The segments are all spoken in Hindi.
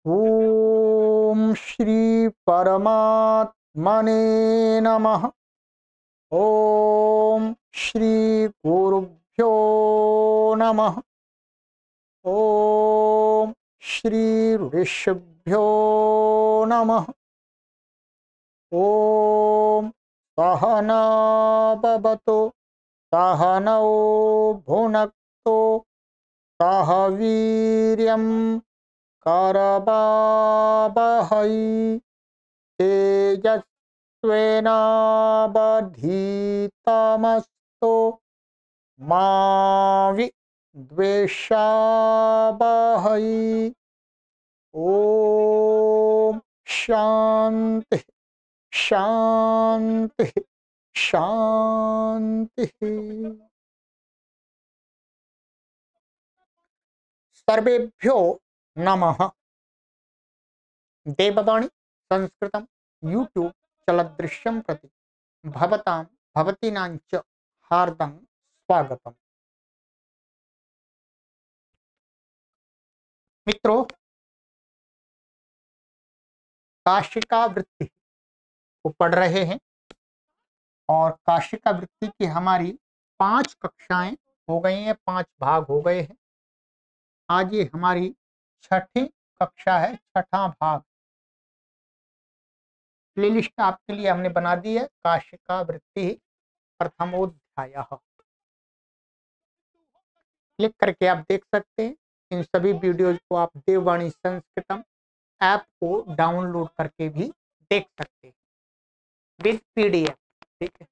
ओम श्री परमात्मने नमः। ओम श्री गुरुभ्यो नमः। ओम श्री ऋषिभ्यो नमः। ओम सहना भवतु सहनौ भुनक्तु सह वीर्यं करवावहै तेजस्विनावधीतमस्तु मा विद्विषावहै। ओम शांति शांति शांति। सर्वेभ्यो नमः। देववाणी संस्कृतम यूट्यूब चलदृश्यम प्रति भवतां भवतीनांच हार्दं स्वागतम। मित्रों, काशिका वृत्ति को पढ़ रहे हैं और काशिका वृत्ति की हमारी 5 कक्षाएं हो गई हैं, 5 भाग हो गए हैं। आज ये हमारी 6ठी कक्षा है, 6ठा भाग। प्लेलिस्ट आपके लिए हमने बना दी है, काशिका वृत्ति प्रथमोध्याय। क्लिक करके आप देख सकते हैं। इन सभी वीडियोज को आप देववाणी संस्कृतम ऐप को डाउनलोड करके भी देख सकते हैं विद पीडीएफ। ठीक है,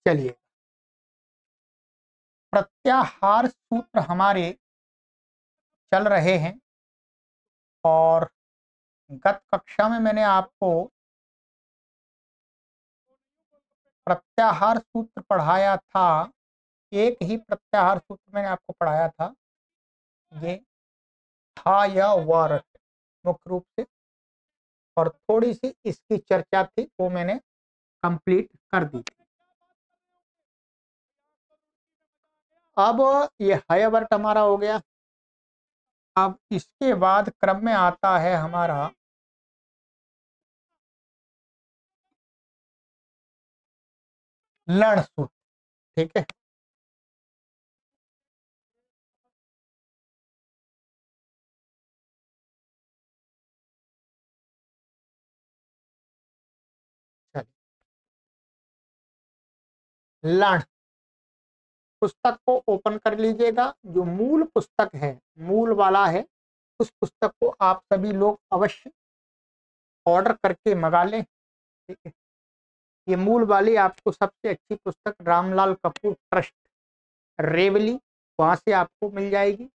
चलिए। प्रत्याहार सूत्र हमारे चल रहे हैं और गत कक्षा में मैंने आपको प्रत्याहार सूत्र पढ़ाया था। एक ही प्रत्याहार सूत्र मैंने आपको पढ़ाया था, ये था या वर मुख्य रूप से, और थोड़ी सी इसकी चर्चा थी, वो मैंने कंप्लीट कर दी थी। अब ये हयवर्ट हमारा हो गया। अब इसके बाद क्रम में आता है हमारा लण सूत्र। ठीक है, लण पुस्तक को ओपन कर लीजिएगा। जो मूल पुस्तक है, मूल वाला है, उस पुस्तक को आप सभी लोग अवश्य ऑर्डर करके मंगा लें। ठीक है, ये मूल वाली आपको सबसे अच्छी पुस्तक रामलाल कपूर ट्रस्ट रेवली, वहां से आपको मिल जाएगी,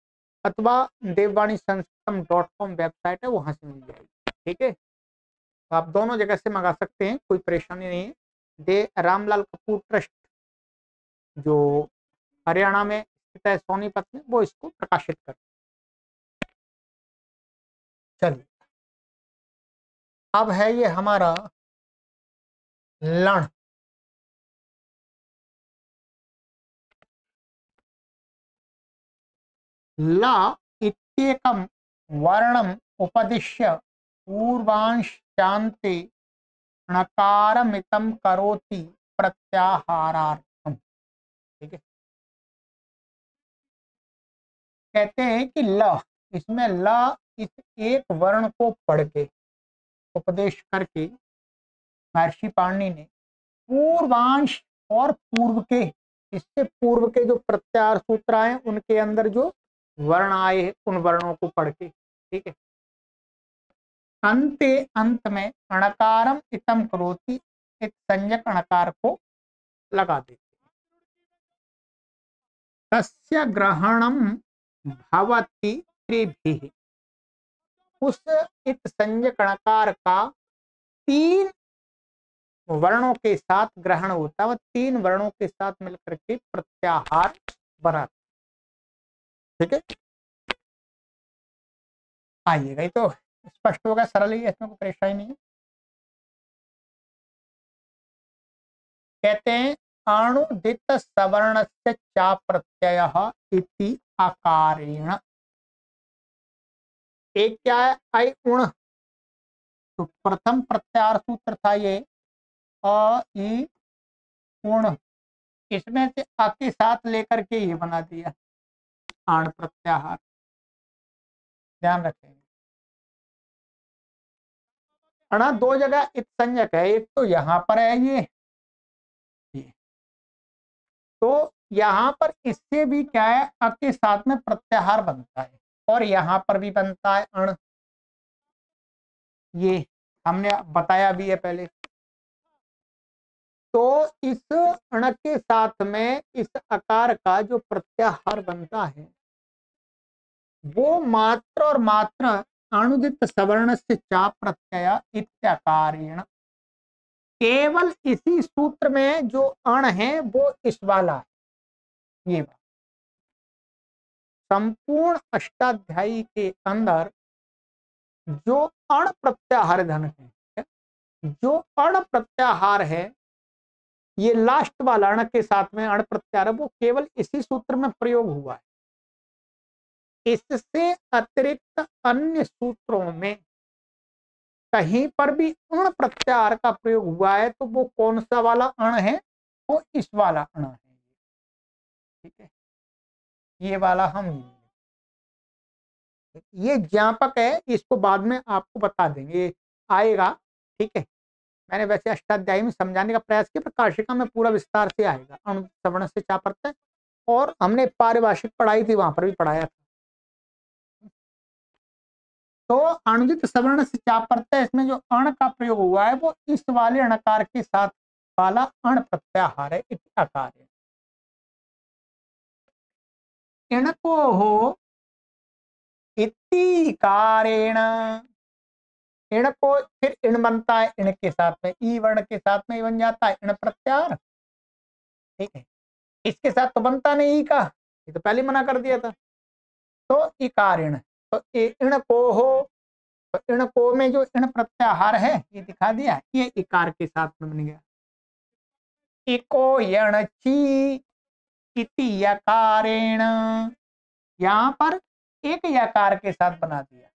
अथवा देववाणी संस्कृतम.com वेबसाइट है, वहां से मिल जाएगी। ठीक है, तो आप दोनों जगह से मंगा सकते हैं, कोई परेशानी नहीं है। दे रामलाल कपूर ट्रस्ट जो हरियाणा में स्थित है, सोनीपत में, वो इसको प्रकाशित कर। चलिए, अब है ये हमारा लण। ला इत्येकं वर्णम उपदिश्य पूर्वांशान्ते णकारमितं करोति प्रत्याहारार्थम। ठीक है, कहते हैं कि ल, इसमें ल, इस एक वर्ण को पढ़ के, उपदेश करके महर्षि पाणिनि ने पूर्वांश और पूर्व के, इससे पूर्व के जो प्रत्याहार सूत्र आए उनके अंदर जो वर्ण आए हैं, उन वर्णों को पढ़ के। ठीक है, अंते, अंत में अणकारम इतम करोति, एक संज्ञक अणकार को लगा देते। तस्य ग्रहणम भवति त्रिभिः, उस इत संज्ञक अणकार का 3 वर्णों के साथ ग्रहण होता है, वह 3 वर्णों के साथ मिलकर के प्रत्याहार बनाता। ठीक है, आइएगा, ये तो स्पष्ट होगा, सरल ही है, इसमें कोई परेशानी नहीं है। कहते हैं अणुदित सवर्णस्य चा प्रत्ययः इति आकारेण। एक क्या है, आई उण। तो प्रथम प्रत्याहार सूत्र था ये अ ई उण, इसमें से अ के साथ लेकर के ये बना दिया आण प्रत्याहार। ध्यान रखेंगे। अणा दो जगह इत संज्ञक है, एक तो यहां पर है ये। तो यहां पर इससे भी क्या है, अ के साथ में प्रत्याहार बनता है, और यहां पर भी बनता है अण। ये हमने बताया भी है पहले। तो इस अण के साथ में इस आकार का जो प्रत्याहार बनता है वो मात्र और मात्र अणुदित सवर्ण से चा प्रत्यय इत्याकारेण, केवल इसी सूत्र में जो अण है वो इस वाला है। ये बात संपूर्ण अष्टाध्यायी के अंदर जो अण प्रत्याहार धन है, जो अण प्रत्याहार है, ये लास्ट वाला अण के साथ में अण प्रत्याहार है, वो केवल इसी सूत्र में प्रयोग हुआ है। इससे अतिरिक्त अन्य सूत्रों में कहीं पर भी अण प्रत्याहार का प्रयोग हुआ है तो वो कौन सा वाला अण है, वो इस वाला अण है। ठीक है, ये वाला हम ये ज्ञापक है, इसको बाद में आपको बता देंगे, आएगा। ठीक है, मैंने वैसे अष्टाध्यायी में समझाने का प्रयास किया, पर काशिका में पूरा विस्तार से आएगा अणु सवर्ण से चा प्रत्यय, और हमने पारिभाषिक पढ़ाई थी, वहां पर भी पढ़ाया था। तो अणुदित सवर्ण से चा प्रत्यय, इसमें जो अण का प्रयोग हुआ है वो इस वाले अणकार के साथ वाला अण प्रत्याहार है, आकार है। इनको हो इति कारेण, इण को फिर इण बनता है, इण के साथ में ई वर्ण के साथ में बन जाता है इण प्रत्याहार। ठीक है, इसके साथ तो बनता नहीं ई का, ये तो पहले मना कर दिया था। तो इकार इण, तो इण को हो, तो इण को में जो इण प्रत्याहार है ये दिखा दिया, ये इकार के साथ में बन गया। इको यणची इति यकारेण, यहां पर एक यकार के साथ बना दिया।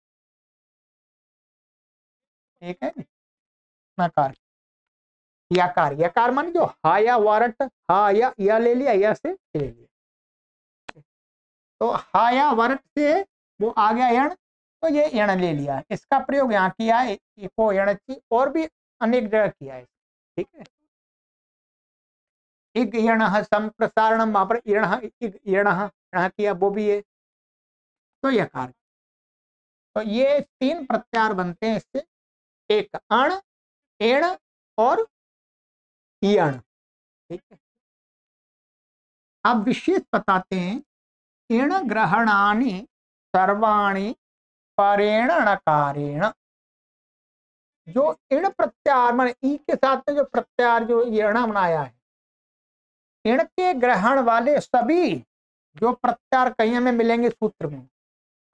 ठीक है, नकार यकार, यकार मान जो हा या वारट, हा या ले लिया, या से ले लिया। तो हा या वरट से वो आ गया यण, तो ये यण ले लिया, इसका प्रयोग यहाँ किया है इको यणची, और भी अनेक जगह किया है। ठीक है, इग यण संप्रसारणम, वहां पर यण किया, वो भी है। तो यकार, तो ये तीन प्रत्याहार बनते हैं इससे, एक अण, एण और यण। ठीक है, अब विशेष बताते हैं। इण ग्रहणानि सर्वाणि परेण णकारेण, जो इण प्रत्याहार माने ई के साथ में जो प्रत्याहार जो ये अण बनाया है, इण के ग्रहण वाले सभी जो प्रत्याहार कहीं हमें मिलेंगे सूत्र में,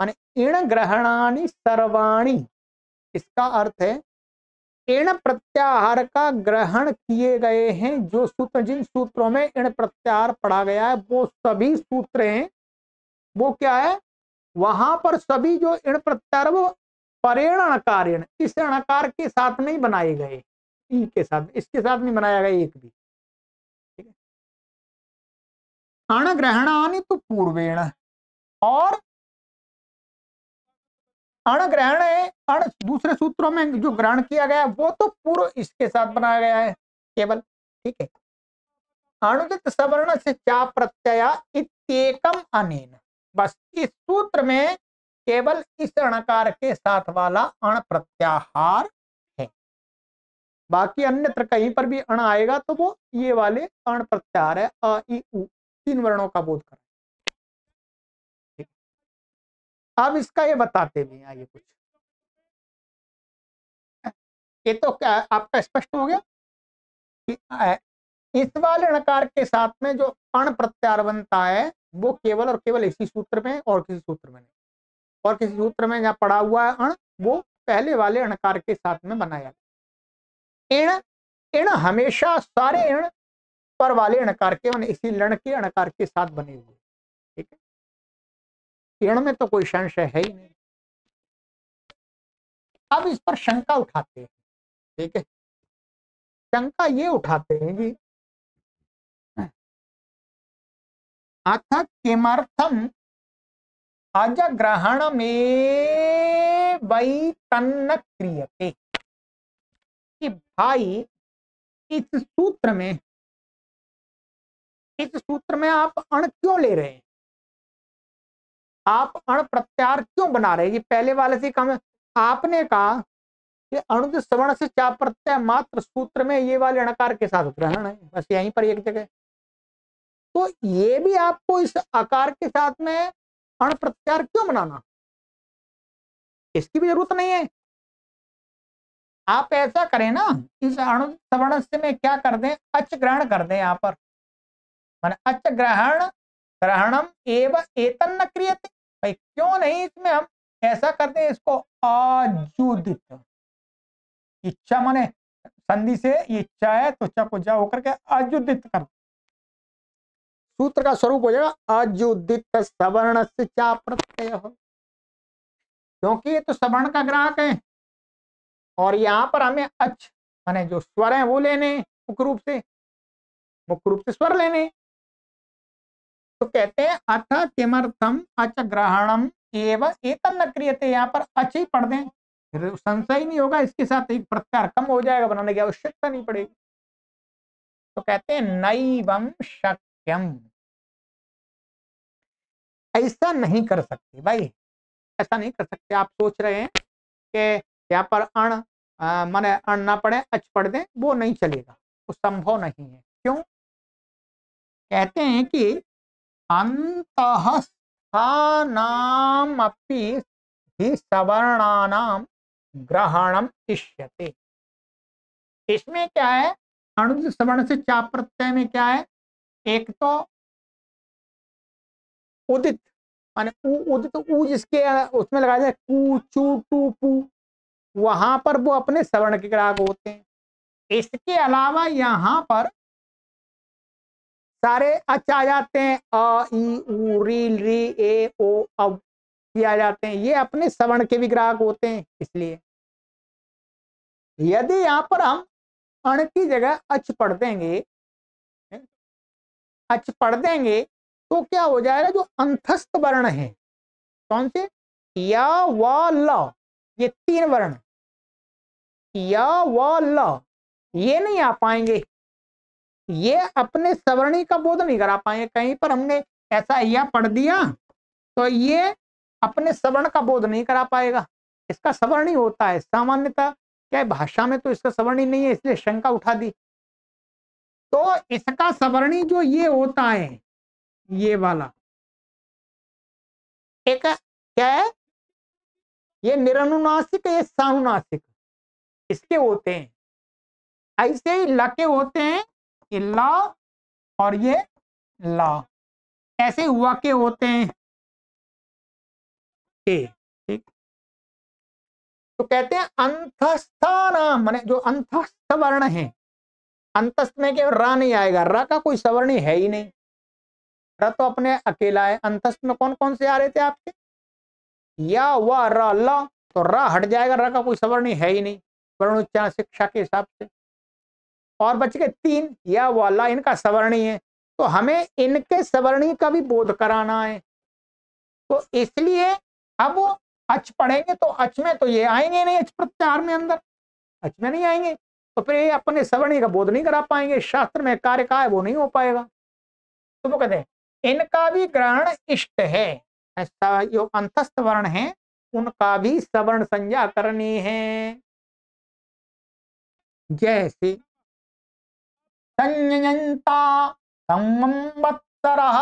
माने इण ग्रहणानि सर्वाणि, इसका अर्थ है इण प्रत्याहार का ग्रहण किए गए हैं जो सूत्र, जिन सूत्रों में इण प्रत्याहार पढ़ा गया है वो सभी सूत्र हैं, वो क्या है, वहां पर सभी जो इण प्रत्याहार वो परेण अणकारेण, इस अणकार के साथ में ही बनाए गए, ई के साथ, इसके साथ नहीं बनाया गया एक भी। ठीक है, अण ग्रहणानि तो पूर्वेण, और अण ग्रहण है, अण दूसरे सूत्रों में जो ग्रहण किया गया वो तो पूर्व इसके साथ बनाया गया है केवल। ठीक है, अणुदित सवर्ण से चा प्रत्यय इत्येकम अनेन, बस इस सूत्र में केवल इस अणकार के साथ वाला अण प्रत्याहार है, बाकी अन्यत्र कहीं पर भी अण आएगा तो वो ये वाले अण प्रत्याहार है, अ ई उ, तीन वर्णों का बोध कर। ठीक, अब इसका ये बताते भी आइए कुछ, ये तो क्या आपका स्पष्ट हो गया कि इस वाले णकार के साथ में जो अण प्रत्याहार बनता है वो केवल और केवल इसी सूत्र में, और किसी सूत्र में नहीं, और किसी सूत्र में जहाँ पड़ा हुआ है अण वो पहले वाले अणकार के साथ में बनाया। इण, इण हमेशा सारे इण पर वाले अणकार के, माने इसी लण के अणकार के साथ बने हुए। ठीक है, इण में तो कोई संशय है ही नहीं। अब इस पर शंका उठाते हैं, ठीक है। शंका ये उठाते हैं कि अथ किमर्थम अजग्रहण में वही तन्न क्रियते, कि भाई इस सूत्र में आप अण क्यों ले रहे हैं, आप अण प्रत्यार क्यों बना रहे हैं। ये पहले वाले से कम, आपने कहा कि अणुज सवर्ण से चा प्रत्यय मात्र सूत्र में ये वाले अणकार के साथ ग्रहण है, बस यहीं पर एक जगह। तो ये भी आपको इस आकार के साथ में अण प्रत्यार क्यों बनाना, इसकी भी जरूरत नहीं है। आप ऐसा करें ना, इस अणु सवर्ण से में क्या कर दें, अच ग्रहण कर दें यहाँ पर, माने अच ग्रहणम एवं एतन्न क्रियते। भाई क्यों नहीं इसमें हम ऐसा कर दें, इसको अजुदित, इच्छा माने संधि से इच्छा है तो च को जा होकर के अजुदित कर, सूत्र का स्वरूप हो जाएगा अजुदित सवर्ण से चा प्रत्यय, क्योंकि ये तो सवर्ण का ग्राहक है और यहाँ पर हमें अच माने जो स्वर है वो लेने, मुख्य रूप से स्वर लेने। तो कहते हैं अथ किमर्थम अच ग्रहणम एवं एतन्न क्रियते, यहाँ पर अच ही पढ़ दें, फिर संशय ही नहीं होगा, इसके साथ एक प्रत्यार कम हो जाएगा, बनाने की आवश्यकता नहीं पड़ेगी। तो कहते हैं नैवं शक्यम, ऐसा नहीं कर सकते भाई, ऐसा नहीं कर सकते। आप सोच रहे हैं कि यहाँ पर अण माने अण ना पढ़े अच पढ़ दें, वो नहीं चलेगा, वो संभव नहीं है। क्यों, कहते हैं कि अंतःस्थानामपि हि सवर्णानाम ग्रहणम इष्यते। इसमें क्या है, अणुज सवर्ण से चा प्रत्यय में क्या है, एक तो उदित माने उदित ऊ जिसके उसमें लगाया जाए कू चू टू पू, वहां पर वो अपने सवर्ण के ग्राहक होते हैं। इसके अलावा यहाँ पर सारे अच आ जाते हैं, अ ई उ री री ए ओ औ ये आ जाते हैं, ये अपने सवर्ण के भी ग्राहक होते हैं। इसलिए यदि यहाँ पर हम अण की जगह अच पढ़ देंगे, तो क्या हो जाएगा, जो अंतस्थ वर्ण है, कौन से, या व ल, ये तीन वर्ण, या व ल, ये नहीं आ पाएंगे, ये अपने सवर्णी का बोध नहीं करा पाएंगे। कहीं पर हमने ऐसा या पढ़ दिया तो ये अपने सवर्ण का बोध नहीं करा पाएगा, इसका सवर्णी होता है सामान्यतः, क्या भाषा में तो इसका सवर्णी नहीं है, इसलिए शंका उठा दी। तो इसका सवर्णी जो ये होता है, ये वाला एक क्या है, ये निरनुनासिक, ये सानुनासिक, इसके होते हैं। ऐसे ही ल के होते हैं, ये ला और ये ला, ऐसे हुआ के होते हैं ए, ठीक। तो कहते हैं अंतस्थान माने जो अंतस्थ वर्ण है, अंतस्थ में केवल रा नहीं आएगा, रा का कोई सवर्णी है ही नहीं, रा तो अपने अकेला है। अंतस्थ में कौन कौन से आ रहे थे आपके, या व र ल, तो रा हट जाएगा, रा का कोई सवर्णी है ही नहीं वर्णोच्चारण शिक्षा के हिसाब से। और बच गए तीन, या व ल, इनका सवर्णी है, तो हमें इनके सवर्णी का भी बोध कराना है। तो इसलिए अब अच पढ़ेंगे तो अच में तो ये आएंगे नहीं, अच प्रत्याहार में अंदर अच में नहीं आएंगे, तो फिर ये अपने सवर्णी का बोध नहीं करा पाएंगे, शास्त्र में कार्य का है वो नहीं हो पाएगा। तो वो कहते हैं इनका भी ग्रहण इष्ट है, ऐसा जो अंतस्थ वर्ण है उनका भी सवर्ण संज्ञा करनी है। जैसे संयंता संवत्सरः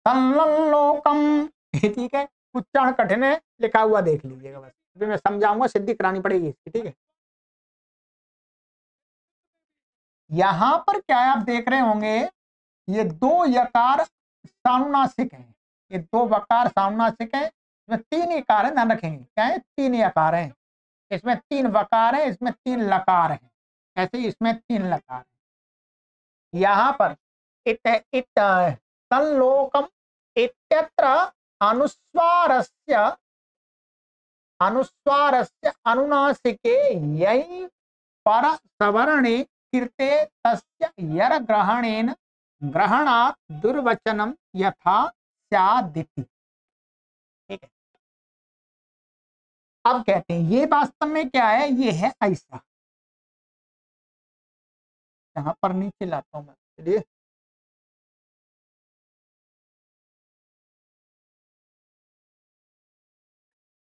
लोकम लोकम, ठीक है, उच्चारण कठिन है, लिखा हुआ देख लीजिएगा, बस अभी मैं समझाऊंगा, सिद्धि करानी पड़ेगी इसकी, ठीक है। यहां पर क्या है, आप देख रहे होंगे ये दो यकार सानुनासिक हैं, ये दो वकार सानुनासिक है, इसमें तीन यकार है, ध्यान रखेंगे क्या है, तीन यकार हैं, इसमें तीन वकार है, इसमें तीन लकार है, ऐसे ही इसमें तीन लकार है। यहाँ पर इत इत तल्लोकम इत्यत्र अनुस्वारस्य अनुस्वारस्य अनुनासिके यई पर सवर्णे कृते तस्य यर ग्रहणेन ग्रहणात् दुर्वचनम यथा स्यादिति। ठीक है, अब कहते हैं ये वास्तव में क्या है, ये है ऐसा। यहां पर नीचे लाता हूं मैं, चलिए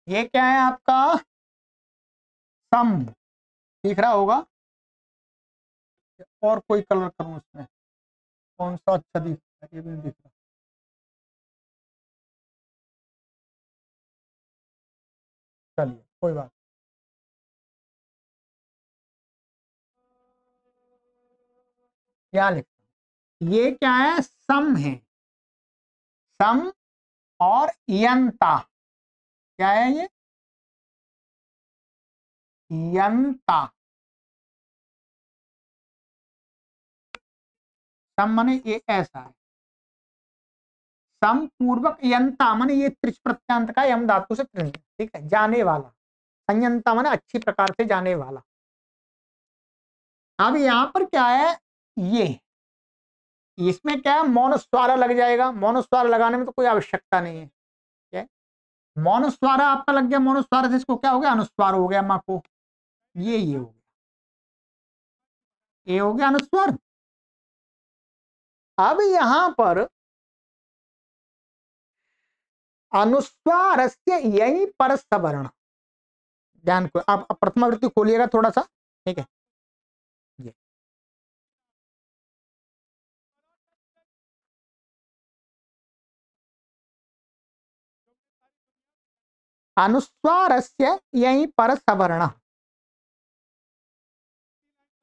ये क्या है आपका सम, दिख रहा होगा, और कोई कलर करूं उसमें, कौन सा अच्छा दिख रहा है, ये भी नहीं दिख रहा, चलिए कोई बात। क्या लिख, ये क्या है, सम है, सम और यंता, क्या है ये, यंता, सम माने ये ऐसा है, सम पूर्वक यंता माने ये त्रिच प्रत्यांत का यम धातु से त्रिंज, ठीक है, जाने वाला, संयंता माने अच्छी प्रकार से जाने वाला। अब यहां पर क्या है, ये इसमें क्या है, मौनस्वारा लग जाएगा, मौनस्वारा लगाने में तो कोई आवश्यकता नहीं है, क्या मौनस्वारा आपका लग गया, मौनस्वारा से इसको क्या हो गया, अनुस्वार हो गया, माँ को ये हो गया, ये हो गया अनुस्वार। अब यहां पर अनुस्वार से यही पर सवर्ण, ध्यान को आप प्रथमावृत्ति खोलिएगा थोड़ा सा, ठीक है, ये अनुस्वार से यही पर सवर्ण,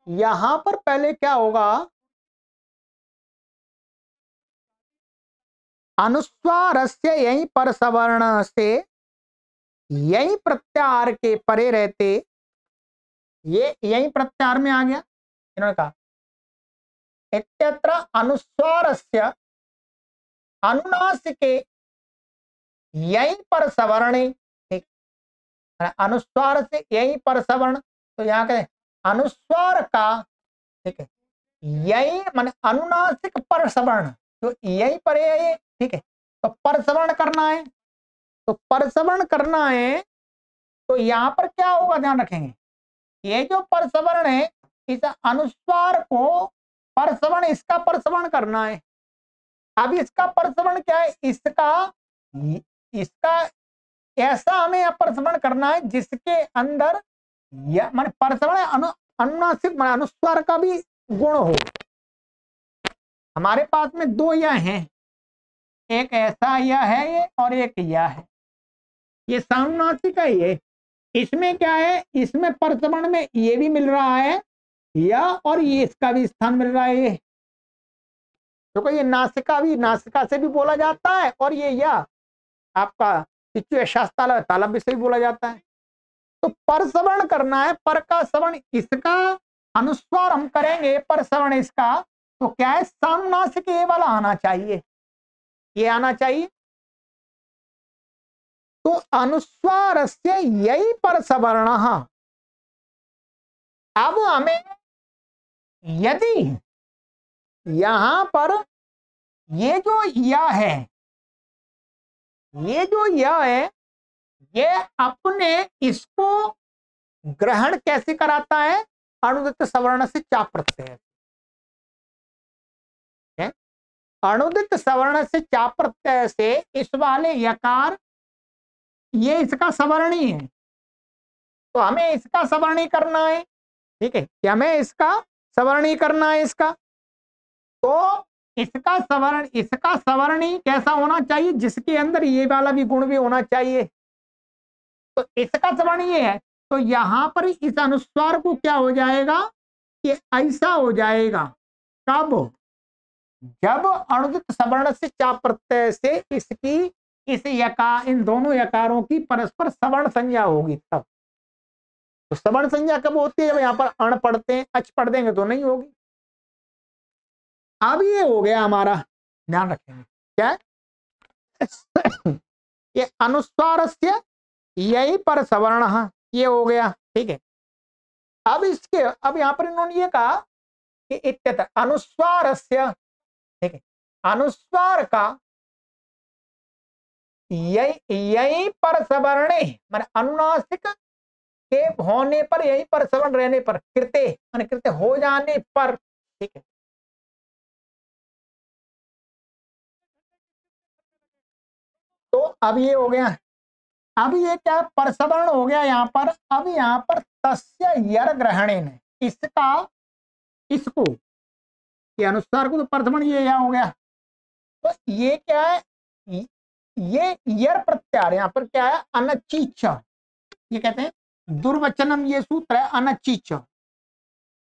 यहां पर पहले क्या होगा, अनुस्वार से यही पर सवर्ण से यही प्रत्याहार के परे रहते, ये यही प्रत्याहार में आ गया, इन्होंने कहा इत्यत्र अनुस्वारस्य अनुनासिके यही पर सवर्णे, ठीक, अनुस्वार से यही पर सवर्ण, तो यहाँ कहते अनुस्वार का, ठीक है, यही माने अनुनासिक पर सवर्ण, तो यही पर है ये, ठीक है, तो पर सवर्ण करना है, तो पर सवर्ण करना है, तो यहाँ पर क्या होगा, ध्यान रखेंगे, ये जो पर सवर्ण है इस अनुस्वार को परसवर्ण, इसका परसवर्ण करना है। अब इसका परसवर्ण क्या है, इसका ऐसा हमें परसवर्ण करना है जिसके अंदर मान परसवर्ण अनुनासिक अनुस्वार का भी गुण हो। हमारे पास में दो या हैं, एक ऐसा या है ये और एक या है, ये सानुनासिक है ये, इसमें क्या है, इसमें परसवर्ण में ये भी मिल रहा है या, और ये इसका भी स्थान मिल रहा है ये, तो ये नासिका भी, नासिका से भी बोला जाता है, और ये या आपका तालब, तालब से भी बोला जाता है। तो पर सवर्ण करना है, पर का सवर्ण इसका अनुस्वार हम करेंगे, पर सवर्ण इसका, तो क्या है, सानुनासिक ये वाला आना चाहिए, ये आना चाहिए। तो अनुस्वार से यही पर सवर्ण, अब हमें यदि यहां पर ये जो या है, ये जो या है, ये अपने इसको ग्रहण कैसे कराता है, अनुदित सवर्ण से चाप प्रत्यय, अनुदित सवर्ण से चाप प्रत्यय से इस वाले यकार, ये इसका सवर्णी है, तो हमें इसका सवर्णी करना है, ठीक है, कि हमें इसका सवर्णी करना है इसका, तो इसका सवर्णी कैसा होना चाहिए, जिसके अंदर ये वाला भी गुण भी होना चाहिए, तो इसका सवर्ण ये है, तो यहां पर इस अनुस्वार को क्या हो जाएगा, कि ऐसा हो जाएगा, कब, जब अनुदित सवर्ण से चाप प्रत्यय से इसकी इस यकार, इन दोनों यकारों की परस्पर सवर्ण संज्ञा होगी तब। तो सवर्ण संज्ञा कब होती है, जब यहाँ पर अण पढ़ते हैं, अच पढ़ देंगे तो नहीं होगी। अब ये हो गया हमारा, ध्यान रखेंगे क्या ये अनुस्वार से यही पर सवर्ण, ये हो गया। ठीक है, अब यहाँ पर इन्होंने ये कहा कि इत्यत्र अनुस्वारस्य, ठीक है, अनुस्वार का यही पर सवर्णे माने अनुनासिक के होने पर, यही पर सवर्ण रहने पर, कृते माने कृत्य हो जाने पर। ठीक है, तो अब ये हो गया। अब ये क्या परसवर्ण हो गया यहाँ पर। अब यहाँ पर तस्य यर ग्रहणेन, इसका, इसको, ये अनुस्वार को तो परसवर्ण ये यहाँ हो गया। तो ये क्या है, ये यर प्रत्यार यहाँ पर क्या है, अनचीच, ये कहते हैं दुर्वचनम, ये सूत्र है अनचीच।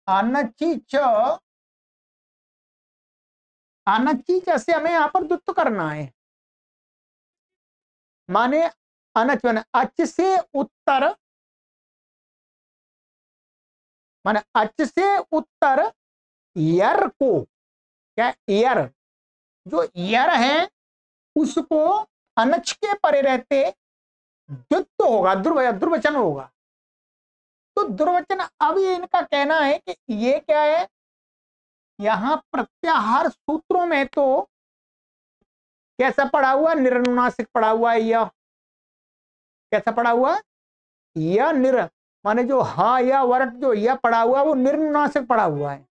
अनचीच, अनचीच से हमें यहाँ पर दुत्व करना है, माने अनच माने अच से उत्तर, माने अच से उत्तर यर को, क्या यर, जो यर है उसको अनच के परे रहते द्वित्व होगा, दुर्वचन होगा। तो दुर्वचन, अब ये इनका कहना है कि ये क्या है, यहां प्रत्याहार सूत्रों में तो कैसा पड़ा हुआ, निरनुनासिक पड़ा हुआ है। यह कैसा पड़ा हुआ, यह निर माने जो हा या वर्ट जो यह पड़ा हुआ वो निरनुनासिक पड़ा हुआ है।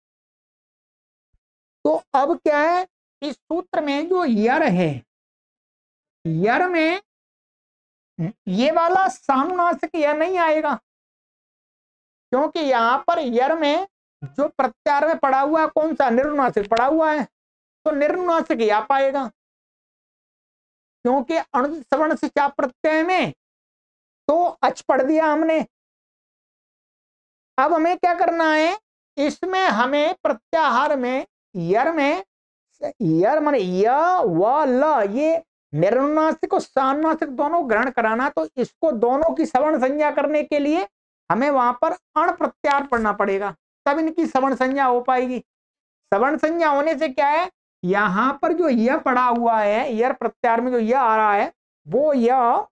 तो अब क्या है, इस सूत्र में जो यर है, यर में ये वाला सानुनासिक यह नहीं आएगा, क्योंकि यहां पर यर में जो प्रत्याहार में पड़ा हुआ है कौन सा, निरनुनासिक पड़ा हुआ है, तो निरनुनासिक ही आ पाएगा। क्योंकि अनुदित सवर्ण से चाप प्रत्यय में तो अच पढ़ दिया हमने। अब हमें क्या करना है, इसमें हमें प्रत्याहार में यर में, यर माने य व ल, ये निरनुनासिक और सानुनासिक दोनों ग्रहण कराना। तो इसको दोनों की सवर्ण संज्ञा करने के लिए हमें वहां पर अण प्रत्याहार पढ़ना पड़ेगा, तब इनकी सवर्ण संज्ञा हो पाएगी। सवर्ण संज्ञा होने से क्या है, यहां पर जो यह पड़ा हुआ है, यर प्रत्याहार में जो यह आ रहा है, वो यह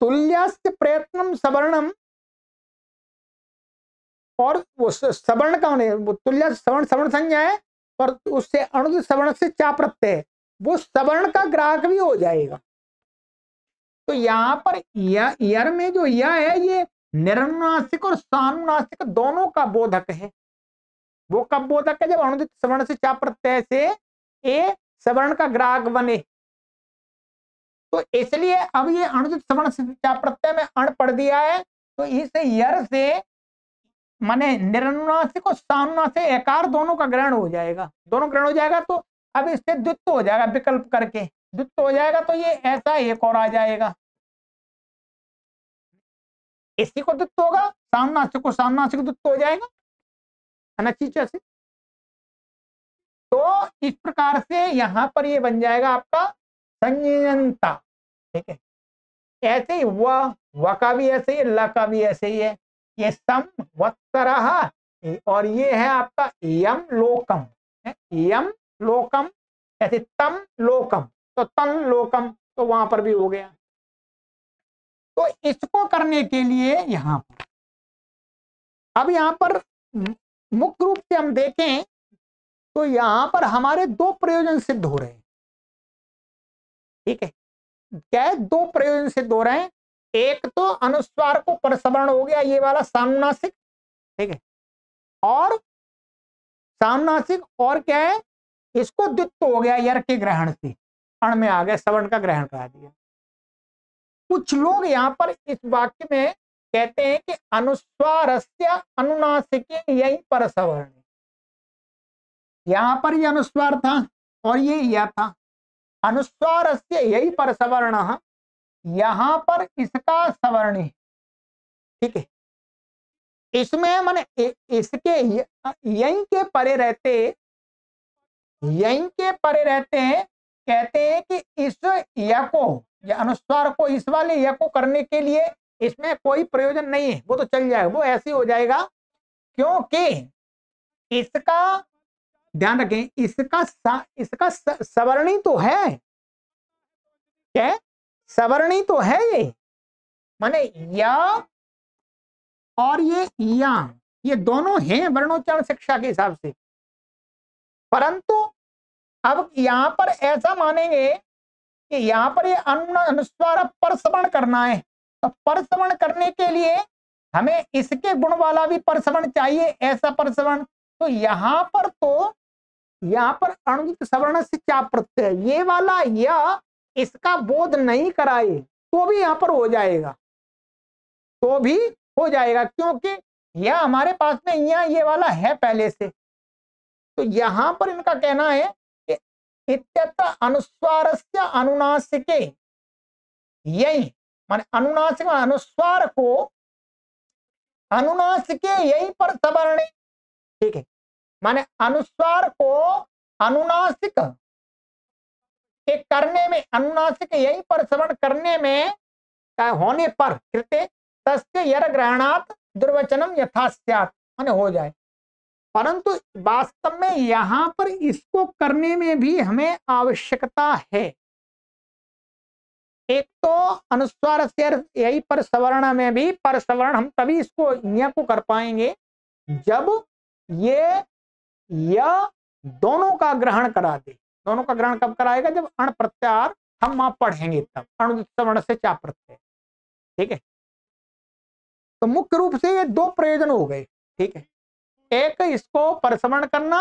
तुल्यस्य प्रयत्नम सवर्णम, और वो सवर्ण का होने, वो तुल्य सवर्ण सवर्ण संज्ञा है, पर उससे अनुदित सवर्ण से चा प्रत्यय, वो सवर्ण का ग्राहक भी हो जाएगा। तो यहाँ पर यर में जो यह है, ये निरनुनासिक और सानुनासिक दोनों का बोधक है। वो कब बोधक है, जब अनुदित सवर्ण से चा प्रत्यय से ए सवर्ण का ग्राहक बने। तो इसलिए अब ये अनुदित सवर्ण से चा प्रत्यय में अण पढ़ दिया है, तो इस यर से माने निरनुनासिक और सानुनासिक एकार दोनों का ग्रहण हो जाएगा, दोनों ग्रहण हो जाएगा। तो अब इससे द्वित्व हो जाएगा, विकल्प करके द्वित्व हो जाएगा, तो ये ऐसा एक और आ जाएगा, इसी को द्वित्व होगा, सानुनासिक को सानुनासिक द्वित्व हो जाएगा अनचीच से। तो इस प्रकार से यहां पर ये बन जाएगा आपका संयंता। ठीक है, ऐसे ही व का भी ऐसे ही, ल का भी ऐसे ही है। ये सम वत्सरः, और ये है आपका यम लोकम, यम लोकम, ऐसे तम लोकम, तो तन लोकम, तो वहां पर भी हो गया। तो इसको करने के लिए यहां पर, अब यहां पर मुख्य रूप से हम देखें तो यहां पर हमारे दो प्रयोजन सिद्ध हो रहे हैं। ठीक है, क्या है, दो प्रयोजन सिद्ध हो रहे हैं। एक तो अनुस्वार को परसवर्ण हो गया, ये वाला सानुनासिक, ठीक है, और सानुनासिक, और क्या है, इसको द्वित्व हो गया यर के ग्रहण से, अण में आ गया, सवर्ण का ग्रहण करा दिया। कुछ लोग यहाँ पर इस वाक्य में कहते हैं कि अनुस्वारस्य अनुनासिक यही परसवर्ण, यहां पर ये अनुस्वार था और ये या था, अनुस्वारस्य यही परसवर्ण, यहां पर इसका सवर्ण है। ठीक है, इसमें माने इसके यहीं के परे रहते, यहीं के परे रहते हैं, कहते हैं कि इस या को, या अनुस्वार को, इस वाले या को करने के लिए इसमें कोई प्रयोजन नहीं है, वो तो चल जाएगा, वो ऐसे हो जाएगा, क्योंकि इसका ध्यान रखें, इसका सवर्णी तो है, क्या सवर्णी तो है ये, माने या और ये दोनों हैं वर्णोच्चारण शिक्षा के हिसाब से, परंतु अब यहां पर ऐसा मानेंगे कि यहां पर ये अनुस्वार परसवर्ण करना है, तो परसवर्ण करने के लिए हमें इसके गुण वाला भी परसवर्ण चाहिए, ऐसा परसवर्ण। तो यहां पर अनुदित सवर्ण से चा प्रत्यय, ये वाला या इसका बोध नहीं कराए तो भी यहां पर हो जाएगा, तो भी हो जाएगा, क्योंकि यह हमारे पास में यहाँ ये वाला है पहले से। तो यहां पर इनका कहना है कि इत्यत्र अनुस्वारस्य अनुनासिके, यही माने अनुनासिक अनुस्वार को अनुनासिके यही पर सवर्णे, ठीक है, माने अनुस्वार को अनुनासिक के करने में, अनुनासिक यही पर सवर्ण करने में होने पर कृते तस्य यर ग्रहणात् दुर्वचनम यथा स्यात्, माने हो जाए, परंतु वास्तव में यहां पर इसको करने में भी हमें आवश्यकता है। एक तो अनुस्वार से यही पर सवर्ण में भी पर सवर्ण हम तभी इसको य को कर पाएंगे जब ये या दोनों का ग्रहण करा दे। दोनों का ग्रहण कब कराएगा? जब अण प्रत्यार हम वहां पढ़ेंगे तब, अनुदित सवर्ण से चा प्रत्यय, ठीक है। तो मुख्य रूप से ये दो प्रयोजन हो गए, ठीक है, एक इसको परसवर्ण करना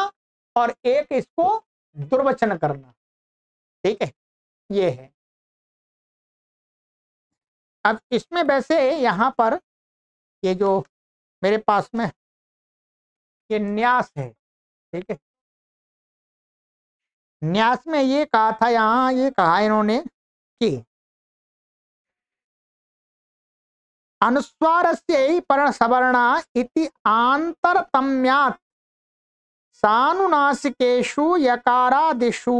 और एक इसको दुर्वचन करना, ठीक है, ये है। अब इसमें वैसे यहां पर ये जो मेरे पास में ये न्यास है, ठीक है, न्यास में ये कहा था, यहां ये कहा इन्होंने कि अनुस्वारस्य पर सवर्णा इति आंतरतम्यात् सानुनासिकेषु यकारादिषु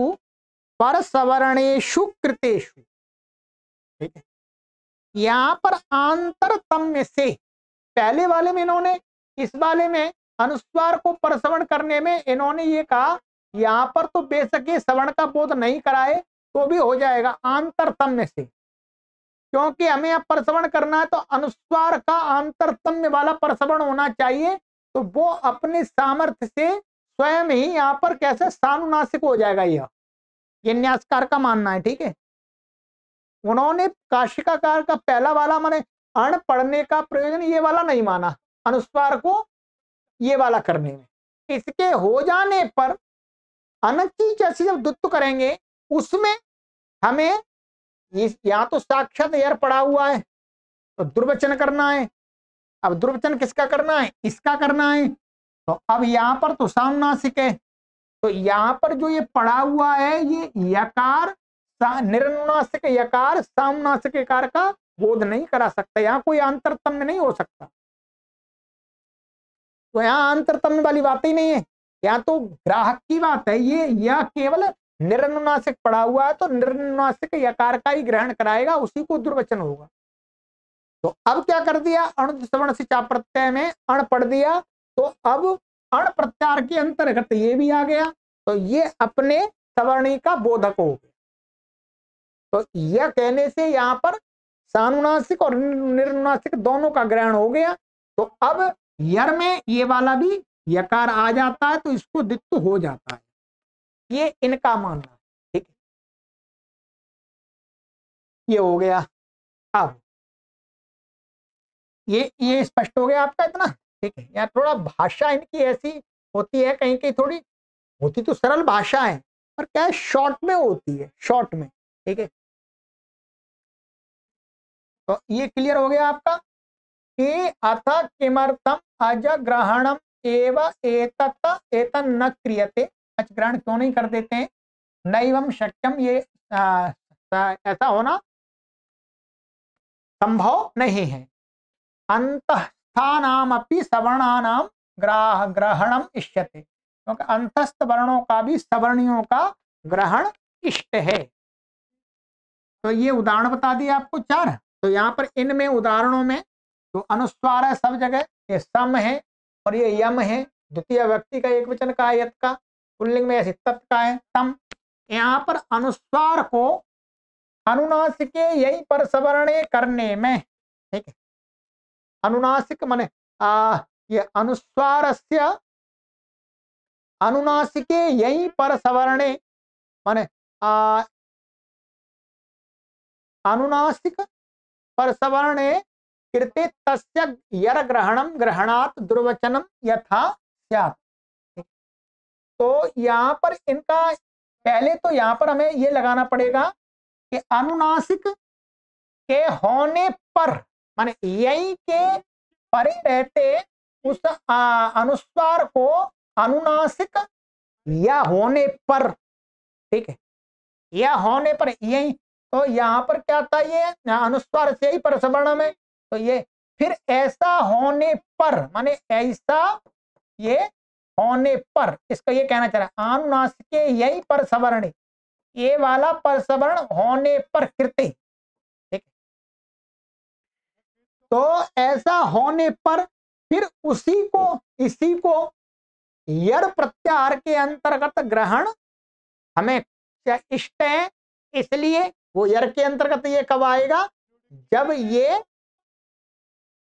पर सवर्णेषु कृतेषु, ठीक है। यहां पर आंतरतम्य से, पहले वाले में इन्होंने, इस वाले में अनुस्वार को परसवर्ण करने में इन्होंने ये कहा यहां पर तो बेशक ये सवर्ण का बोध नहीं कराए तो भी हो जाएगा आंतरतम्य से, क्योंकि हमें अब परसवर्ण करना है तो अनुस्वार का आंतरतम्य वाला परसवर्ण होना चाहिए, तो वो अपने सामर्थ्य से स्वयं ही यहाँ पर कैसे सानुनासिक हो जाएगा। यह न्यासकार का मानना है, ठीक है। उन्होंने काशिकाकार का पहला वाला माने अण पढ़ने का प्रयोजन ये वाला नहीं माना, अनुस्वार को ये वाला करने में। इसके हो जाने पर अनची जैसी जब द्वत्व करेंगे उसमें हमें यहाँ तो साक्षात यर पड़ा हुआ है तो दुर्वचन करना है। अब दुर्वचन किसका करना है? इसका करना है। तो अब यहाँ पर तो सानुनासिक है, तो यहाँ पर जो ये पड़ा हुआ है ये यकार निरनुनासिक यकार सानुनासिक यकार का बोध नहीं करा सकता, यहाँ कोई अंतरतम्य नहीं हो सकता। तो यहाँ अंतरतम्य वाली बात ही नहीं है, यहाँ तो ग्राहक की बात है। ये यह केवल निरनुनासिक पड़ा हुआ है तो निरनुनासिक यकार का ही ग्रहण कराएगा, उसी को दुर्वचन होगा। तो अब क्या कर दिया? अनुदित सवर्ण से चा प्रत्यय में अण पढ़ दिया, तो अब अण प्रत्यार के अंतर्गत ये भी आ गया, तो ये अपने सवर्णी का बोधक हो गया। तो यह कहने से यहाँ पर सानुनासिक और निरनुनासिक दोनों का ग्रहण हो गया। तो अब यर में ये वाला भी यकार आ जाता है तो इसको दित्व हो जाता है, ये इनका मानना है, ठीक है। ये हो गया। अब ये स्पष्ट हो गया आपका इतना, ठीक है। या थोड़ा भाषा इनकी ऐसी होती है, कहीं कहीं थोड़ी होती तो सरल भाषा है पर क्या है शॉर्ट में होती है, शॉर्ट में, ठीक है। तो ये क्लियर हो गया आपका कि अथ किमर्थम अजग्रहणम एव एतत् एतन् न क्रियते, अजग्रहण क्यों नहीं कर देते हैं? नैवं शक्यम, ये ऐसा होना संभव नहीं है। अंतस्थानामपि सवर्णानाम ग्रहणम इष्यते, क्योंकि अंतस्थ वर्णों का भी सवर्णियों का ग्रहण इष्ट है। तो ये उदाहरण बता दिए आपको 4। तो यहाँ पर इनमें उदाहरणों में जो अनुस्वार है सब जगह ये सम है और ये यम है, द्वितीय व्यक्ति का एक वचन का यत का, पुल्लिंग में ऐसे तत् का है तम। यहाँ पर अनुस्वार को अनुनासिके यही पर सवर्णे करने में, ठीक है। अनुनासिक माने ये अनुस्वारस्य अनुनासिके यही पर सवर्णे माने अनुनासिक पर सवर्णे कृते तस्य यर ग्रहणम ग्रहणात् दुर्वचनम यथा स्यात्। तो यहाँ पर इनका पहले तो यहाँ पर हमें ये लगाना पड़ेगा कि अनुनासिक के होने पर माने यही के परे रहते उस अनुस्वार को अनुनासिक या होने पर, ठीक है, या होने पर यही। तो यहाँ पर क्या था, ये अनुस्वार से ही पर सवर्ण में, तो ये फिर ऐसा होने पर माने ऐसा ये होने पर, इसका ये कहना चाह रहा है अनुनासिक यही पर सवर्ण, ये वाला पर सवर्ण होने पर कृते, ठीक। तो ऐसा होने पर फिर इसी को यर प्रत्याहार के अंतर्गत ग्रहण हमें इष्ट है, इसलिए वो यर के अंतर्गत ये कब आएगा, जब ये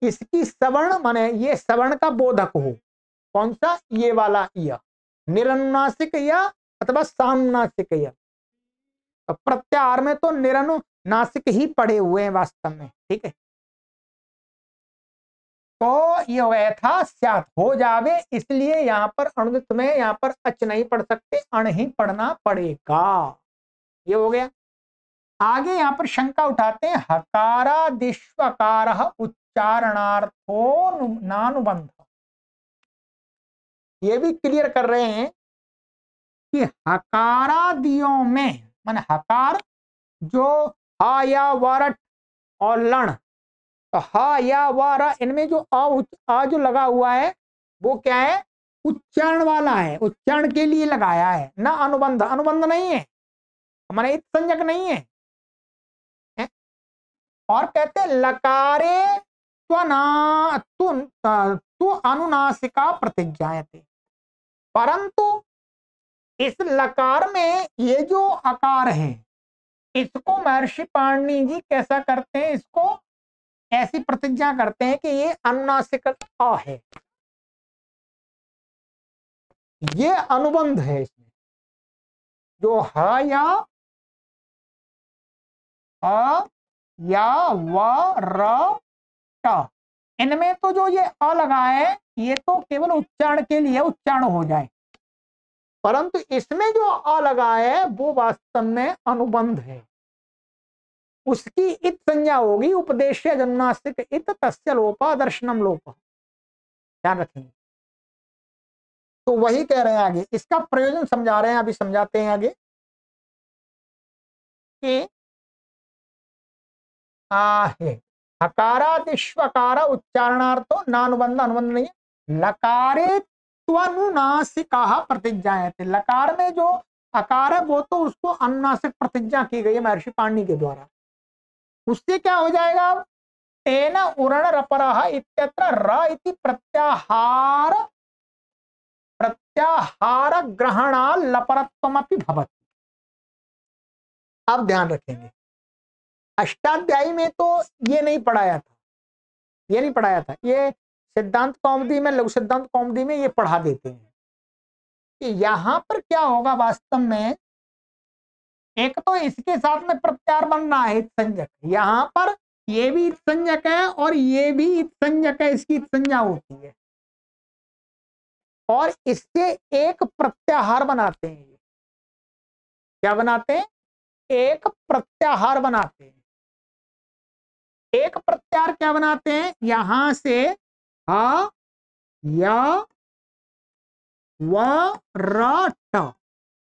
इसकी सवर्ण माने ये सवर्ण का बोधक हो। कौन सा, ये वाला य, निरनुनासिक या अथवा सानुनासिक या। तो प्रत्याहार में तो निरनुनासिक ही पड़े हुए हैं वास्तव में, ठीक है। तो ये यथा स्यात् हो जावे, इसलिए यहाँ पर अनुदित में यहाँ पर अच नहीं पढ़ सकते, अण ही पढ़ना पड़ेगा। ये हो गया। आगे यहाँ पर शंका उठाते हैं, हकारादिष्वकार उच्चारणार्थो नानुबंध। ये भी क्लियर कर रहे हैं कि हकारादियों में माने हकार जो हा या वरट और लण, तो हा या वारा इनमें जो आ जो लगा हुआ है वो क्या है, उच्चारण वाला है, उच्चारण के लिए लगाया है, ना अनुबंध। अनुबंध नहीं है, हमारे इत संज्ञक नहीं है। और कहते हैं लकारे तु अनुनासिका प्रतिज्ञायते, परंतु इस लकार में ये जो आकार है इसको महर्षि पाणिनि जी कैसा करते हैं, इसको ऐसी प्रतिज्ञा करते हैं कि ये अनुनासिक अ है, ये अनुबंध है इसमें। जो ह या व र ट, इनमें तो जो ये अ लगा है ये तो केवल उच्चारण के लिए उच्चारण हो जाए, परंतु इसमें जो अ लगा है वो वास्तव में अनुबंध है। उसकी इत संज्ञा होगी, उपदेश्य अनुनासिक इत तस्य लोपा दर्शनम लोप, ध्यान रखेंगे। तो वही कह रहे हैं आगे, इसका प्रयोजन समझा रहे हैं, अभी समझाते हैं आगे कि हकारादिष्वकार उच्चारणार्थो नानुबंध, अनुबंध नहीं है। लकारे त्वनुनासिका प्रतिज्ञायते, लकार में जो अकार है वो तो उसको अनुनासिक प्रतिज्ञा की गई है महर्षि पाणिनि के द्वारा। उससे क्या हो जाएगा, तेन उरण रपरः इत्यत्र र इति प्रत्याहार ग्रहणा लपरत्वमपि भवति। अब ध्यान रखेंगे, अष्टाध्यायी में तो ये नहीं पढ़ाया था, ये नहीं पढ़ाया था, ये सिद्धांत कौमुदी में, लघु सिद्धांत कौमुदी में ये पढ़ा देते हैं कि यहां पर क्या होगा वास्तव में। एक तो इसके साथ में प्रत्याहार बन रहा है संज्ञक, यहां पर ये भी संज्ञक है और ये भी संज्ञक है, इसकी संज्ञा होती है, और इससे एक प्रत्याहार बनाते हैं। क्या बनाते हैं, एक प्रत्याहार बनाते हैं। एक प्रत्याहार क्या बनाते हैं, यहां से हा या व र ट,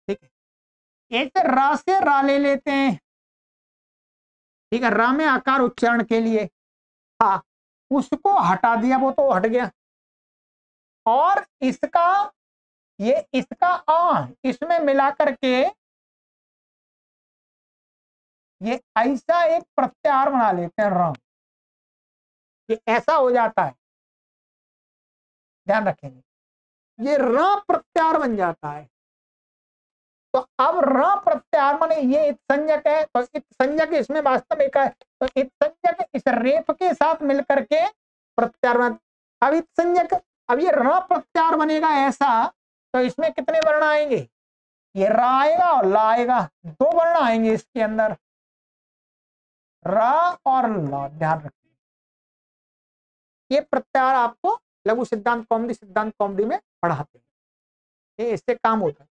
ठीक है। एक रा से रा ले लेते हैं, ठीक है, रा में आकार उच्चारण के लिए, हाँ, उसको हटा दिया, वो तो हट गया। और इसका ये इसका आ इसमें मिला करके ये ऐसा एक प्रत्याहार बना लेते हैं र, ये ऐसा हो जाता है, ध्यान रखेंगे, ये र प्रत्याहार बन जाता है। तो अब र प्रत्याहार माने ये इत संज्ञक है, तो इत संज्ञक इसमें वास्तव में है, तो इत संज्ञक इस रेफ के साथ मिलकर के प्रत्याहार बना। अब इत संज्ञक, अब ये र प्रत्याहार बनेगा ऐसा, तो इसमें कितने वर्ण आएंगे, ये र आएगा और ला आएगा, दो वर्ण आएंगे इसके अंदर, र और ला। ध्यान रखिए, ये प्रत्याहार आपको लघु सिद्धांत कौमुदी में पढ़ाते हैं, इससे काम होता है।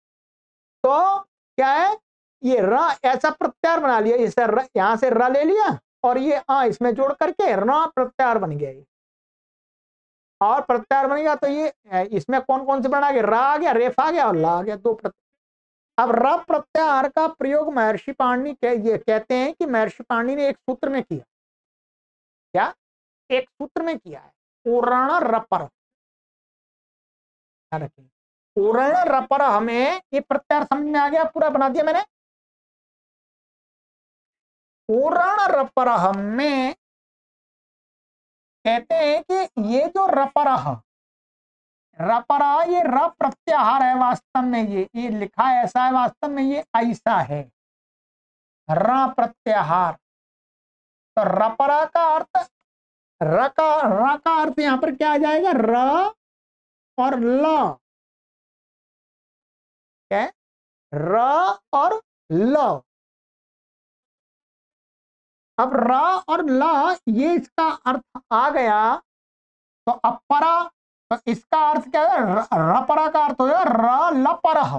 तो क्या है, ये र ऐसा प्रत्याहार बना लिया, इसे यहां से र ले लिया और ये इसमें जोड़ करके र प्रत्याहार बन गया। ये और प्रत्याहार बनेगा तो ये इसमें कौन कौन से बना गया, र आ गया, रेफ आ गया और ला आ गया, दो प्रत्याहार। अब र प्रत्याहार का प्रयोग महर्षि पाणिनि ये कहते हैं कि महर्षि पाणिनि ने एक सूत्र में किया। क्या, एक सूत्र में किया है, उरण रपर। उरण रपर, हमें ये प्रत्याहार समझ में आ गया, पूरा बना दिया मैंने। उरण रपर में कहते हैं कि ये जो रपरह, रपरा ये र प्रत्याहार है वास्तव में, ये लिखा ऐसा है, वास्तव में ये ऐसा है र प्रत्याहार। तो रपरा का अर्थ, र का अर्थ यहां पर क्या आ जाएगा, र और ल, क्या है, र और ल। अब र और ल ये इसका अर्थ आ गया, तो अपरा, तो इसका अर्थ क्या है, रपरा का अर्थ हो जाएगा र लपरह,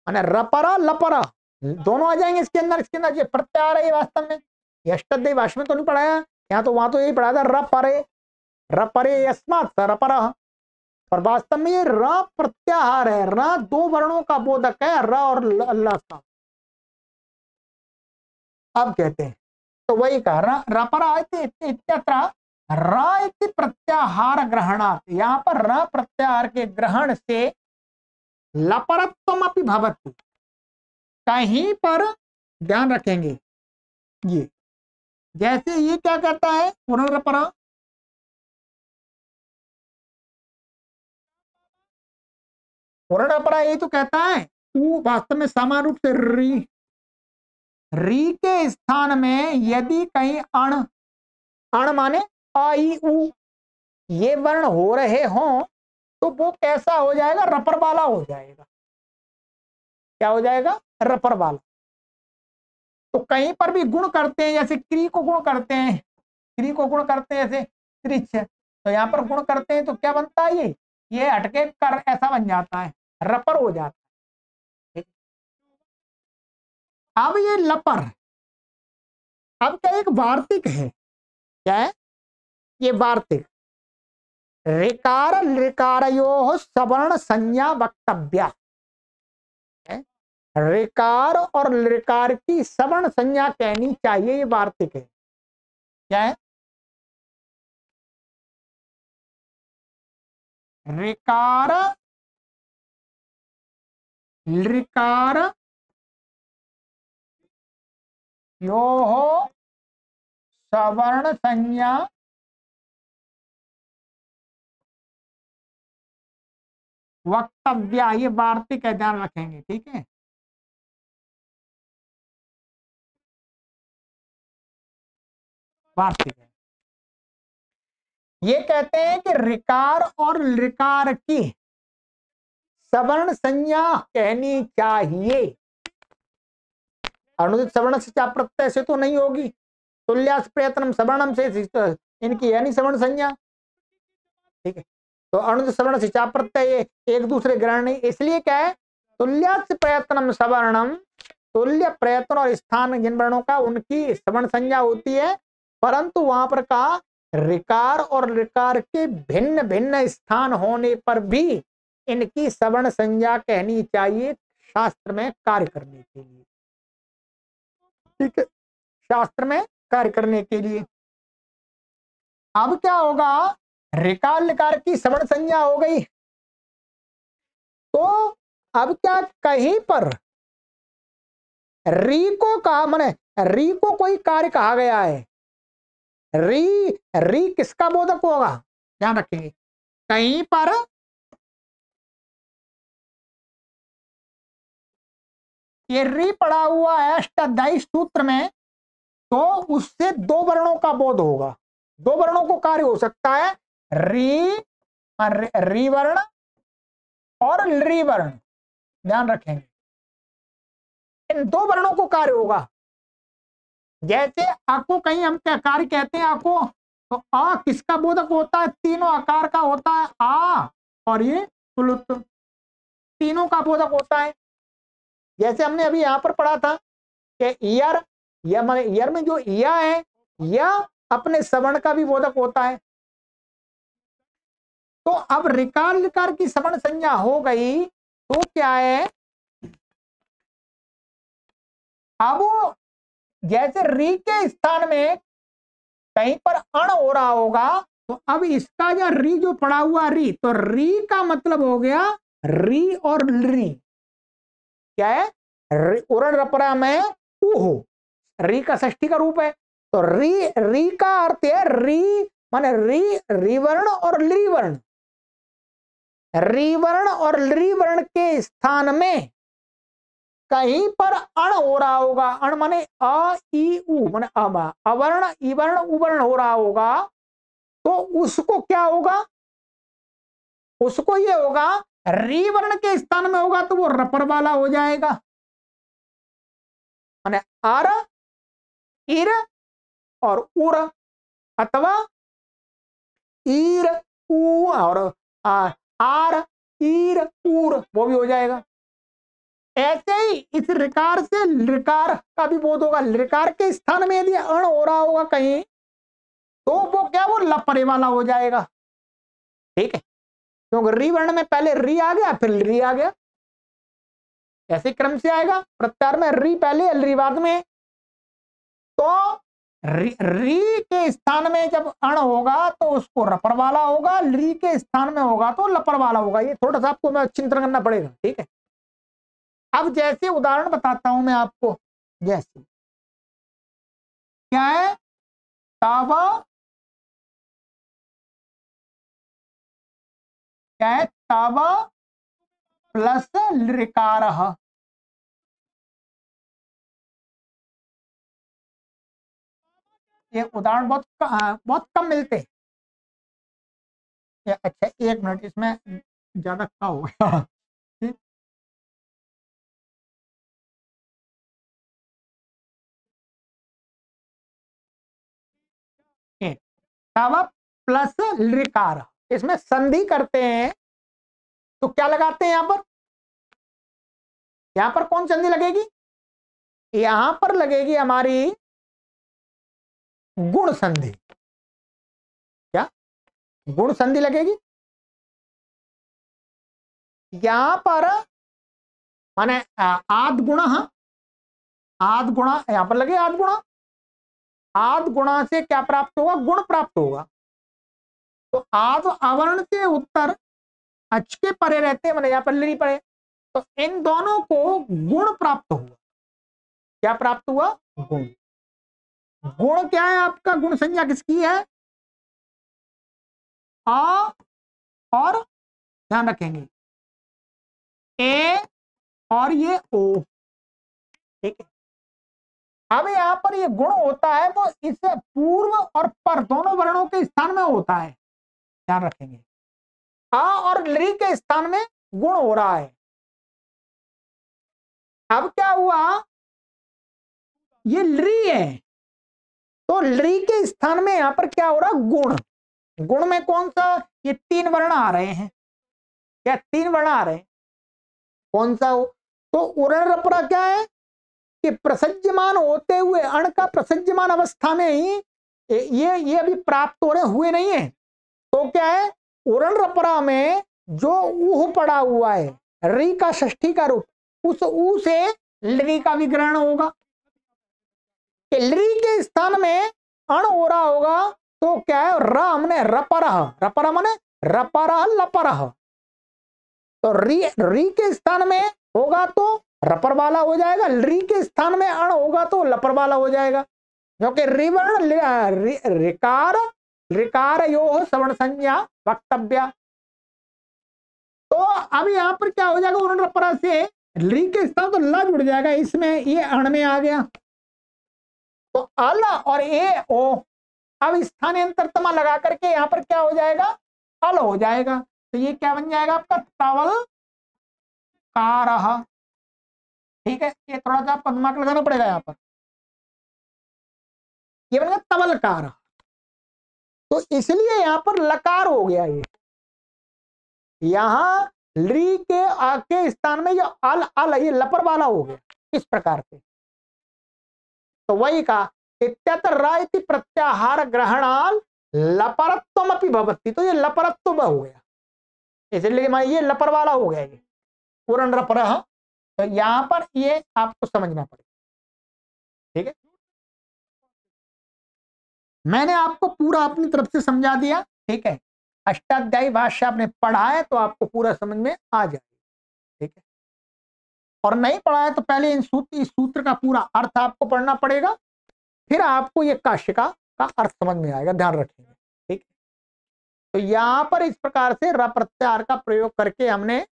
रपरा लपरा, दोनों आ जाएंगे इसके अंदर। इसके अंदर ये प्रत्याहार है, ये वास्तव में अष्टाध्यायी भाष्य में तो नहीं पढ़ाया, यहाँ तो वहां तो यही पढ़ाया था, रपरे यस्मात् रपरः, पर वास्तव में ये र प्रत्याहार है। र दो वर्णों का बोधक है, र और ल का। अब कहते हैं, तो वही कहा रपरा इत्यत्र र इति प्रत्याहार ग्रहणात्, यहाँ पर र प्रत्याहार के ग्रहण से लपरत्वम अपि भवति, कहीं पर ध्यान रखेंगे, ये जैसे ये क्या कहता है, पुनर्रपरा, पुनर्रपरा ये तो कहता है ऊ, वास्तव में समान रूप से री के स्थान में यदि कहीं अण, अण माने आ ई उ, ये वर्ण हो रहे हों, तो वो कैसा हो जाएगा, रपर वाला हो जाएगा। क्या हो जाएगा, रपर वाला। तो कहीं पर भी गुण करते हैं, जैसे क्री को गुण करते हैं, क्री को गुण करते हैं जैसे त्रिच, तो यहाँ पर गुण करते हैं तो क्या बनता है, ये हटके कर ऐसा बन जाता है, रपर हो जाता है। अब ये लपर, अब क्या एक वार्तिक है, क्या है, ये वार्तिक, ऋकार ऋकारयोः सवर्ण संज्ञा वक्तव्या, ऋकार और ऋकार की सवर्ण संज्ञा कहनी चाहिए, ये वार्तिक है। क्या है, ऋकार ऋकार योः सवर्ण संज्ञा वक्तव्या, ये वार्तिक है, ध्यान रखेंगे, ठीक है। वार्तिक है, ये कहते हैं कि ऋकार और ऋकार की सवर्ण संज्ञा कहनी चाहिए, अनुदित सवर्ण से चाप प्रत्यय से तो नहीं होगी, तुल्यास प्रयत्नम सवर्णम से इनकी यानी सवर्ण संज्ञा, ठीक है। तो अनुदित सवर्ण से चाप प्रत्यय एक दूसरे ग्रहण नहीं, इसलिए क्या है, तुल्यास प्रयत्नम सवर्णम, तुल्य प्रयत्न और स्थान जिन वर्णों का उनकी सवर्ण संज्ञा होती है, परंतु वहां पर कहा ऋकार और ऋकार के भिन्न भिन्न स्थान होने पर भी इनकी सवर्ण संज्ञा कहनी चाहिए, शास्त्र में कार्य करने के लिए, ठीक है, शास्त्र में कार्य करने के लिए। अब क्या होगा, ऋकार ऋकार की सवर्ण संज्ञा हो गई, तो अब क्या कहीं पर री को कहा, माने री को कोई कार्य कहा गया है, री किसका बोधक होगा, ध्यान रखेंगे, कहीं पर ये री पड़ा हुआ है अष्टाध्यायी सूत्र में, तो उससे दो वर्णों का बोध होगा, दो वर्णों को कार्य हो सकता है, री वर्ण और लृ वर्ण, ध्यान रखेंगे इन दो वर्णों को कार्य होगा। जैसे आपको कहीं हम क्या कार्य कहते हैं आपको, तो आ किसका बोधक होता है, तीनों आकार का होता है, आ और ये प्लुत तीनों का बोधक होता है। जैसे हमने अभी यहां पर पढ़ा था कि ईयर, ईयर में जो या है, या अपने सवर्ण का भी बोधक होता है। तो अब ऋकार लिकार की सवर्ण संज्ञा हो गई, तो क्या है, अब जैसे री के स्थान में कहीं पर अण हो रहा होगा, तो अब इसका जो री जो पड़ा हुआ री, तो री का मतलब हो गया री और लृ, क्या है, उरण रपरा में उ हो, री का षष्ठी का रूप है। तो री का अर्थ है री माने री वर्ण और लृ वर्ण, री वर्ण और लृ वर्ण के स्थान में कहीं पर अण हो रहा होगा, अण माने अ ई उ माने अवर्ण इवर्ण उवर्ण हो रहा होगा, तो उसको क्या होगा, उसको ये होगा री वर्ण के स्थान में होगा तो वो रपर वाला हो जाएगा, माने आर इर और उर, अथवा ईर उ और आर ईर उर, वो भी हो जाएगा। ऐसे ही इस ऋकार से लृकार का भी बोध होगा, लृकार के स्थान में यदि अण हो रहा होगा कहीं, तो वो क्या, वो लपरे वाला हो जाएगा, ठीक है, क्योंकि री वर्ण में पहले री आ गया फिर लृ आ गया, ऐसे क्रम से आएगा, प्रत्यार में री पहले लृ बाद में। तो री के स्थान में जब अण होगा तो उसको रपर वाला होगा, लृ के स्थान में होगा तो लपर वाला होगा। ये थोड़ा सा आपको मैं चिंतन करना पड़ेगा, ठीक है। अब जैसे उदाहरण बताता हूं मैं आपको, जैसे क्या है, तब क्या है, तब प्लस लृकार, ये उदाहरण बहुत कम मिलते हैं। अच्छा एक मिनट, इसमें ज्यादा क्या हो गया तब प्लस लृकार, इसमें संधि करते हैं तो क्या लगाते हैं, यहां पर कौन संधि लगेगी, यहां पर लगेगी हमारी गुण संधि, क्या गुण संधि लगेगी, यहां पर माने आद गुण, आद गुणा, यहां पर लगे आद गुणा, आद गुणा से क्या प्राप्त होगा, गुण प्राप्त होगा। तो आद आवरण से उत्तर अच के परे रहते हैं, मैंने यहां पर लृ परे, तो इन दोनों को गुण प्राप्त हुआ, क्या प्राप्त हुआ, गुण। गुण क्या है आपका, गुण संज्ञा किसकी है, आ और ध्यान रखेंगे ए और ये ओ, ठीक है। अब यहाँ पर ये गुण होता है वो इस पूर्व और पर दोनों वर्णों के स्थान में होता है, ध्यान रखेंगे, आ और लृ के स्थान में गुण हो रहा है। अब क्या हुआ, ये लृ है, तो लृ के स्थान में यहां पर क्या हो रहा, गुण। गुण में कौन सा, ये तीन वर्ण आ रहे हैं, क्या तीन वर्ण आ रहे हैं, कौन सा हो, तो उरण रपरा क्या है कि प्रसज्यमान होते हुए अण का प्रसज्यमान अवस्था में ही ये अभी प्राप्त हो रहे हुए नहीं है, तो क्या है, उरण रपरा में जो ऊह पड़ा हुआ है, री का षष्ठी का रूप, उस ऊ से लृ का विग्रहण होगा, लृ के स्थान में अण हो रहा होगा, तो क्या है, र हमने रपरह, रपरह माने रपरह लपरह, तो री के स्थान में होगा तो रपर वाला हो जाएगा, लृ के स्थान में अण होगा तो लपर वाला हो जाएगा, क्योंकि रिवर्ण ऋकार ऋकार यो सवर्ण संज्ञा वक्तव्य। तो अब यहां पर क्या हो जाएगा, उन रपरा से री के स्थान तो ला जुड़ जाएगा, इसमें ये अण में आ गया तो अल और ए ओ, अब स्थानांतरतमा लगा करके यहाँ पर क्या हो जाएगा, अल हो जाएगा। तो ये क्या बन जाएगा आपका, तवल कार। ठीक है, ये थोड़ा सा आपको दिमाग लगाना पड़ेगा यहाँ पर, ये बनेगा तवल कार। तो इसलिए यहाँ पर लकार हो गया, ये यहां ली के आके स्थान में जो अल अल ये लपर वाला हो गया इस प्रकार से। तो वही कहा इत्यत्र रायति प्रत्याहार ग्रहणाल लपरत्वमपि भवति, तो ये लपरत्व हो गया, इसलिए ये लपर वाला हो गया, ये पूर्ण रपर। तो यहां पर ये आपको समझना पड़ेगा। ठीक है, मैंने आपको पूरा अपनी तरफ से समझा दिया। ठीक है, अष्टाध्यायी भाष्य आपने पढ़ा है तो आपको पूरा समझ में आ जाएगा। ठीक है, और नहीं पढ़ा है तो पहले इस सूत्र का पूरा अर्थ आपको पढ़ना पड़ेगा, फिर आपको ये काशिका का अर्थ समझ में आएगा, ध्यान रखेंगे। ठीक है, तो यहां पर इस प्रकार से र प्रत्याहार का प्रयोग करके हमने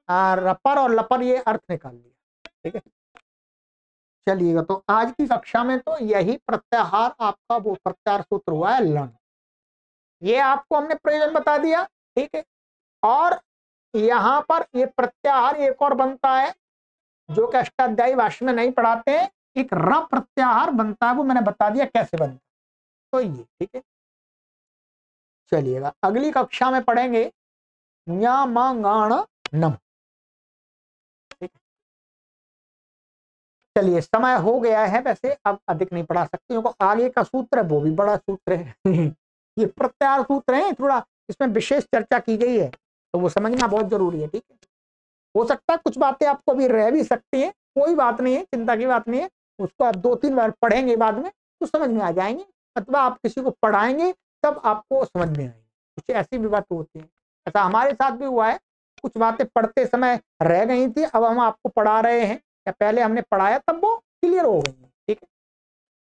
रपर और लपर ये अर्थ निकाल लिया। ठीक है, चलिएगा, तो आज की कक्षा में तो यही प्रत्याहार आपका वो प्रत्याहार सूत्र हुआ है लन, ये आपको हमने प्रयोजन बता दिया। ठीक है, और यहाँ पर ये प्रत्याहार एक और बनता है जो कि अष्टाध्यायी भाष्य में नहीं पढ़ाते हैं, एक र प्रत्याहार बनता है, वो मैंने बता दिया कैसे बनता है। तो ये ठीक है, चलिएगा अगली कक्षा में पढ़ेंगे न्यामांगाण नम। चलिए, समय हो गया है, वैसे अब अधिक नहीं पढ़ा सकते क्योंकि आगे का सूत्र है वो भी बड़ा सूत्र है ये प्रत्याहार सूत्र है, थोड़ा इसमें विशेष चर्चा की गई है तो वो समझना बहुत जरूरी है। ठीक है, हो सकता है कुछ बातें आपको भी रह भी सकती हैं, कोई बात नहीं है, चिंता की बात नहीं है, उसको आप 2-3 बार पढ़ेंगे बाद में तो समझ में आ जाएंगे, अथवा आप किसी को पढ़ाएंगे तब आपको समझ में आएंगे। कुछ ऐसी भी बातें होती हैं, ऐसा हमारे साथ भी हुआ है, कुछ बातें पढ़ते समय रह गई थी, अब हम आपको पढ़ा रहे हैं या पहले हमने पढ़ाया तब वो क्लियर हो गई। ठीक है,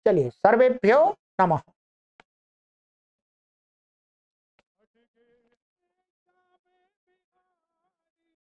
चलिए, सर्वेभ्यो नमः।